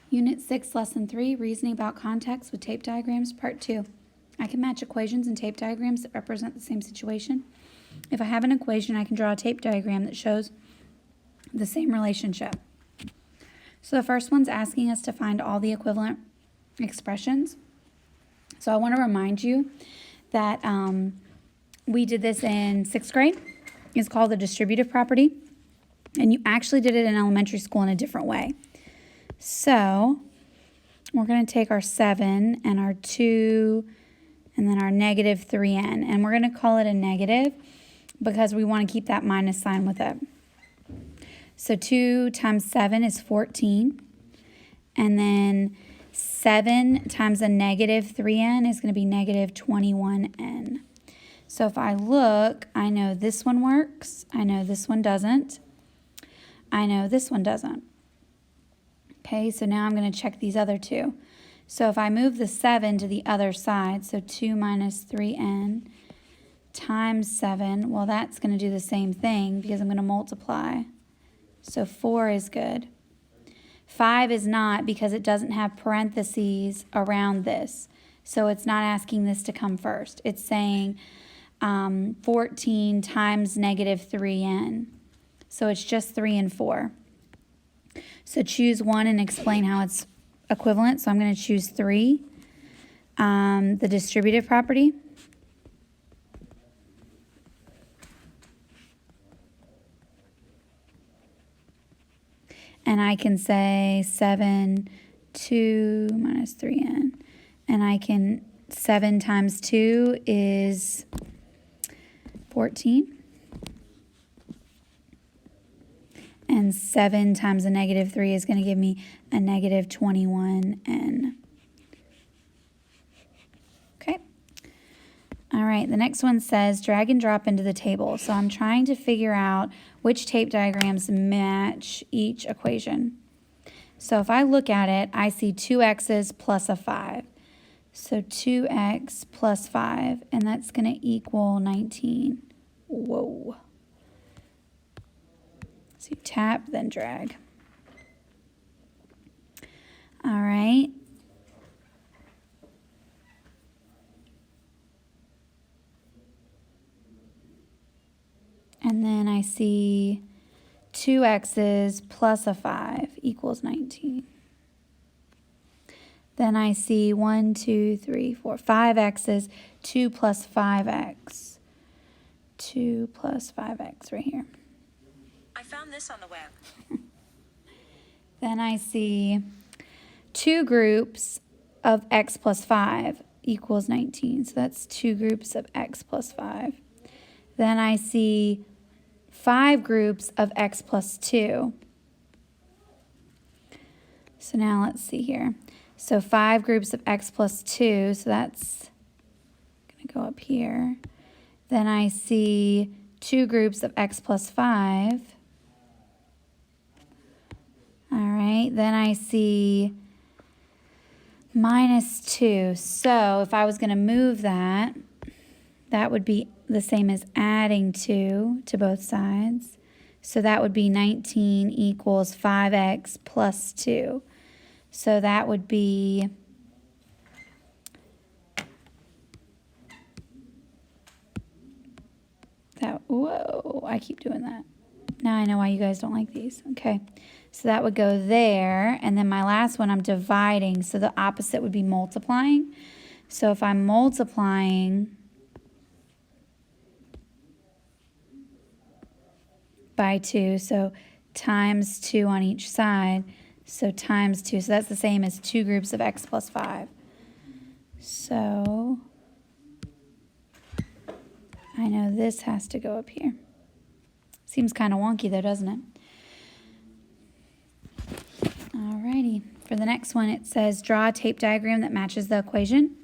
Unit 6, Lesson 3, Reasoning about Context with Tape Diagrams, Part 2. I can match equations and tape diagrams that represent the same situation. If I have an equation, I can draw a tape diagram that shows the same relationship. So the first one's asking us to find all the equivalent expressions. So I want to remind you that we did this in 6th grade. It's called the distributive property. And you actually did it in elementary school in a different way. So we're going to take our 7 and our 2 and then our negative 3n. And we're going to call it a negative because we want to keep that minus sign with it. So 2 times 7 is 14. And then 7 times a negative 3n is going to be negative 21n. So if I look, I know this one works. I know this one doesn't. I know this one doesn't. Okay, so now I'm going to check these other two. So if I move the 7 to the other side, so 2 minus 3n times 7, well, that's going to do the same thing because I'm going to multiply. So 4 is good. 5 is not because it doesn't have parentheses around this. So it's not asking this to come first. It's saying 14 times negative 3n. So it's just 3 and 4. So choose one and explain how it's equivalent. So I'm going to choose 3, the distributive property. And I can say 7, 2 minus 3n. And I can, 7 times 2 is 14. And 7 times a negative 3 is going to give me a negative 21n. Okay. All right, the next one says drag and drop into the table. So I'm trying to figure out which tape diagrams match each equation. So if I look at it, I see 2x's plus a 5. So 2x plus 5, and that's going to equal 19. Whoa. So you tap, then drag. All right. And then I see 2x's plus a 5 equals 19. Then I see 1, 2, 3, 4, 5x's, 2 plus 5x. 2 plus 5x right here. I found this on the web. Then I see 2 groups of x plus 5 equals 19. So that's 2 groups of x plus 5. Then I see 5 groups of x plus 2. So now let's see here. So 5 groups of x plus 2, so that's going to go up here. Then I see 2 groups of x plus 5. All right, then I see minus 2. So if I was going to move that, that would be the same as adding 2 to both sides. So that would be 19 equals 5x plus 2. So that would be that. Whoa, I keep doing that. Now I know why you guys don't like these. Okay, so that would go there. And then my last one, I'm dividing. So the opposite would be multiplying. So if I'm multiplying by 2, so times 2 on each side, so times 2, so that's the same as 2 groups of x plus 5. So I know this has to go up here. Seems kind of wonky though, doesn't it? Alrighty, for the next one it says draw a tape diagram that matches the equation.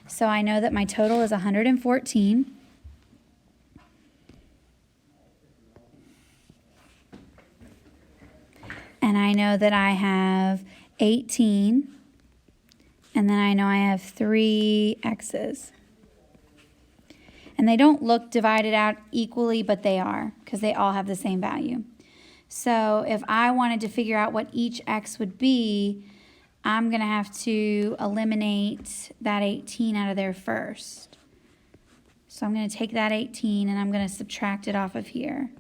So I know that my total is 114. And I know that I have 18, and then I know I have 3 x's. And they don't look divided out equally, but they are, because they all have the same value. So if I wanted to figure out what each x would be, I'm going to have to eliminate that 18 out of there first. So I'm going to take that 18 and I'm going to subtract it off of here.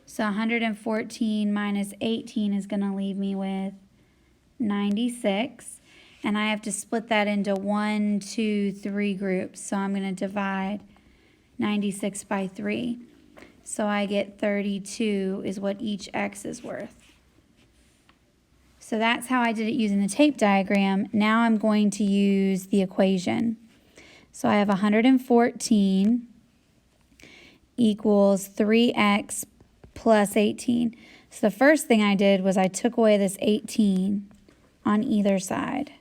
So 114 minus 18 is going to leave me with 96. And I have to split that into 1, 2, 3 groups. So I'm going to divide 96 by 3. So I get 32 is what each X is worth. So that's how I did it using the tape diagram. Now I'm going to use the equation. So I have 114 equals 3x plus 18. So the first thing I did was I took away this 18 on either side.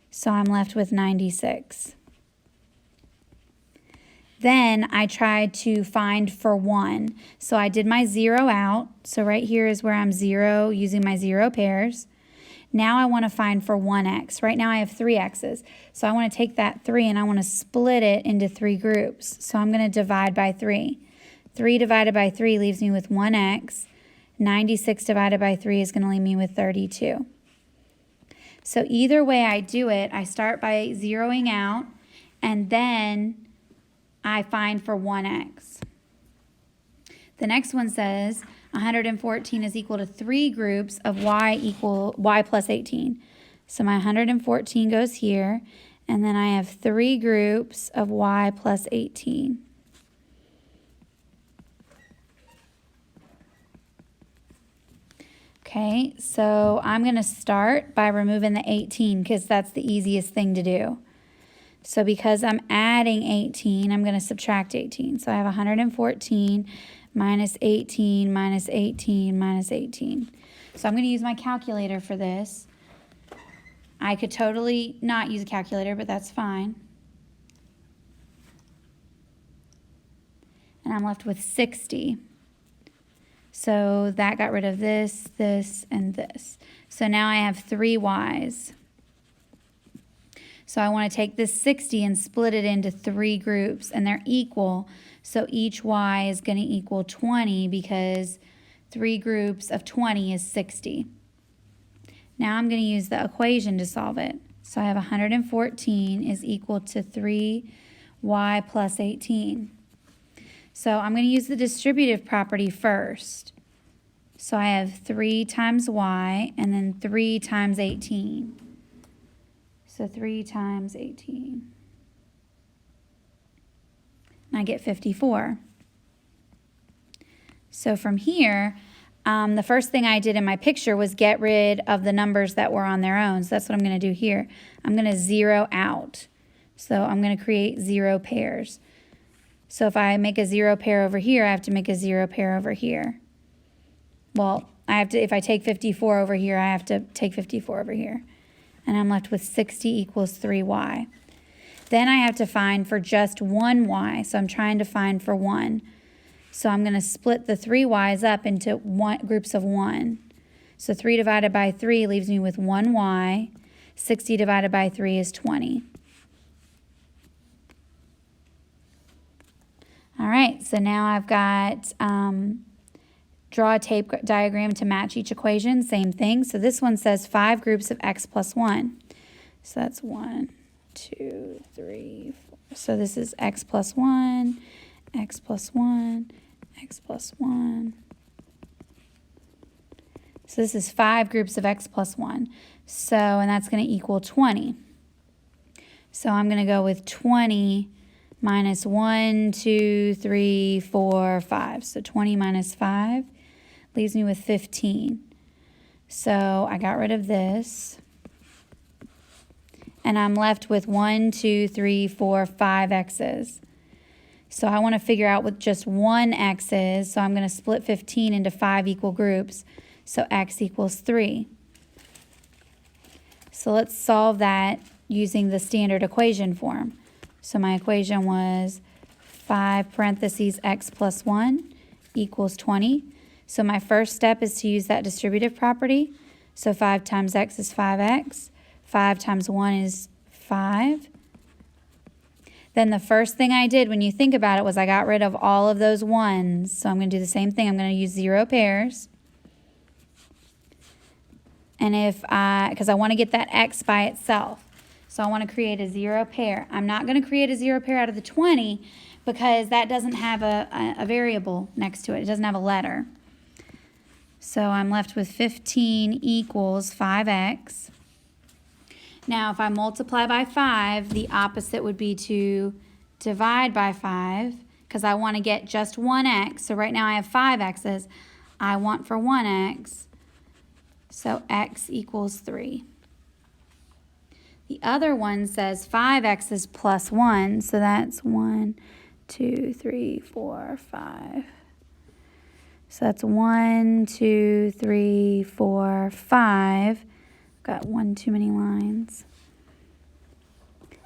So I'm left with 96. Then I tried to find for 1. So I did my 0 out. So right here is where I'm 0 using my 0 pairs. Now I want to find for 1x. Right now I have 3 x's. So I want to take that 3 and I want to split it into 3 groups. So I'm going to divide by 3. 3 divided by 3 leaves me with 1x. 96 divided by 3 is going to leave me with 32. So either way I do it, I start by zeroing out and then I find for 1x. The next one says 114 is equal to 3 groups of y plus 18. So my 114 goes here, and then I have 3 groups of y plus 18. Okay, so I'm going to start by removing the 18 because that's the easiest thing to do. So because I'm adding 18, I'm going to subtract 18. So I have 114 minus 18 minus 18 minus 18. So I'm going to use my calculator for this. I could totally not use a calculator, but that's fine. And I'm left with 60. So that got rid of this, this, and this. So now I have 3 y's. So I want to take this 60 and split it into 3 groups, and they're equal. So each y is going to equal 20 because 3 groups of 20 is 60. Now I'm going to use the equation to solve it. So I have 114 is equal to 3y plus 18. So I'm going to use the distributive property first. So I have 3 times y and then 3 times 18. So 3 times 18. And I get 54. So from here, the first thing I did in my picture was get rid of the numbers that were on their own. So that's what I'm going to do here. I'm going to 0 out. So I'm going to create 0 pairs. So if I make a 0 pair over here, I have to make a 0 pair over here. Well, if I take 54 over here, I have to take 54 over here. And I'm left with 60 equals 3y. Then I have to find for just 1y. So I'm trying to find for 1. So I'm going to split the 3 y's up into groups of 1. So 3 divided by 3 leaves me with 1y. 60 divided by 3 is 20. All right, so now I've got draw a tape diagram to match each equation. Same thing. So this one says 5 groups of x plus 1. So that's 1, 2, 3, 4. So this is x plus 1, x plus 1, x plus 1. So this is 5 groups of x plus 1. So, and that's going to equal 20. So I'm going to go with 20 minus 1, 2, 3, 4, 5. So 20 minus 5 leaves me with 15. So I got rid of this. And I'm left with 1, 2, 3, 4, 5 x's. So I want to figure out what just 1 x is. So I'm going to split 15 into 5 equal groups. So x equals 3. So let's solve that using the standard equation form. So my equation was 5 parentheses x plus 1 equals 20. So my first step is to use that distributive property. So 5 times x is 5x. 5 times 1 is 5. Then the first thing I did when you think about it was I got rid of all of those 1s. So I'm going to do the same thing. I'm going to use 0 pairs. And because I want to get that x by itself. So I want to create a 0 pair. I'm not going to create a 0 pair out of the 20 because that doesn't have a variable next to it. It doesn't have a letter. So I'm left with 15 equals 5x. Now, if I multiply by 5, the opposite would be to divide by 5 because I want to get just 1x. So right now I have 5 x's. I want for 1x. So x equals 3. The other one says 5x is plus 1. So that's 1, 2, 3, 4, 5. So that's 1, 2, 3, 4, 5. Got one too many lines.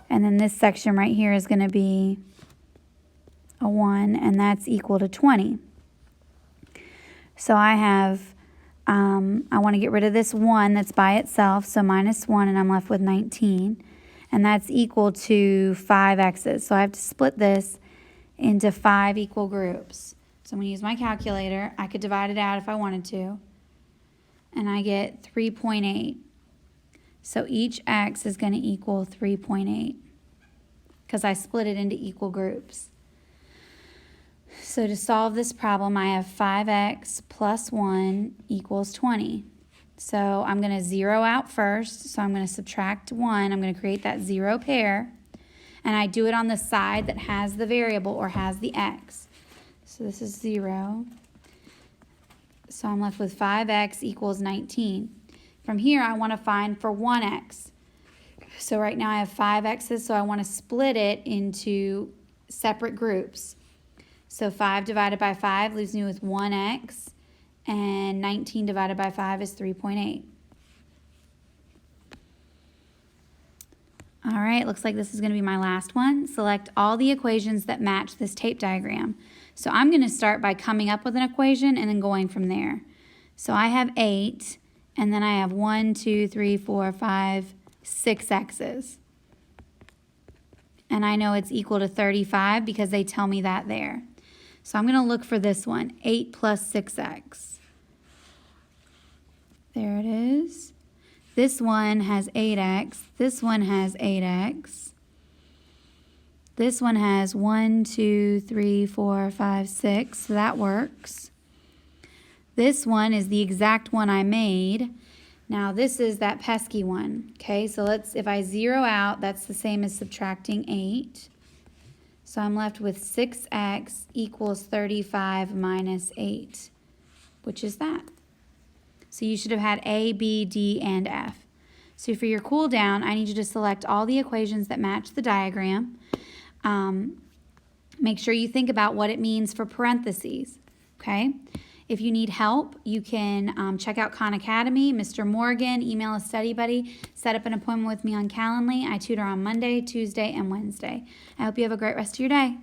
And then this section right here is going to be a 1, and that's equal to 20. So I have, I want to get rid of this 1 that's by itself, so minus 1, and I'm left with 19. And that's equal to 5 x's. So I have to split this into 5 equal groups. So I'm going to use my calculator. I could divide it out if I wanted to. And I get 3.8. So each x is going to equal 3.8 because I split it into equal groups. So to solve this problem, I have 5x plus 1 equals 20. So I'm going to zero out first. So I'm going to subtract 1. I'm going to create that 0 pair. And I do it on the side that has the variable or has the x. So this is 0. So I'm left with 5x equals 19. From here, I want to find for 1x. So right now I have 5 x's, so I want to split it into separate groups. So 5 divided by 5 leaves me with 1x, and 19 divided by 5 is 3.8. All right, looks like this is going to be my last one. Select all the equations that match this tape diagram. So I'm going to start by coming up with an equation and then going from there. So I have 8, and then I have 1, 2, 3, 4, 5, 6 x's. And I know it's equal to 35 because they tell me that there. So I'm going to look for this one, 8 plus 6x. There it is. This one has 8x. This one has 8x. This one has 1, 2, 3, 4, 5, 6. So that works. This one is the exact one I made. Now this is that pesky one. Okay, so if I zero out, that's the same as subtracting 8. So I'm left with 6x equals 35 minus 8, which is that. So you should have had A, B, D, and F. So for your cool down, I need you to select all the equations that match the diagram. Make sure you think about what it means for parentheses, okay? If you need help, you can check out Khan Academy, Mr. Morgan, email a study buddy, set up an appointment with me on Calendly. I tutor on Monday, Tuesday, and Wednesday. I hope you have a great rest of your day.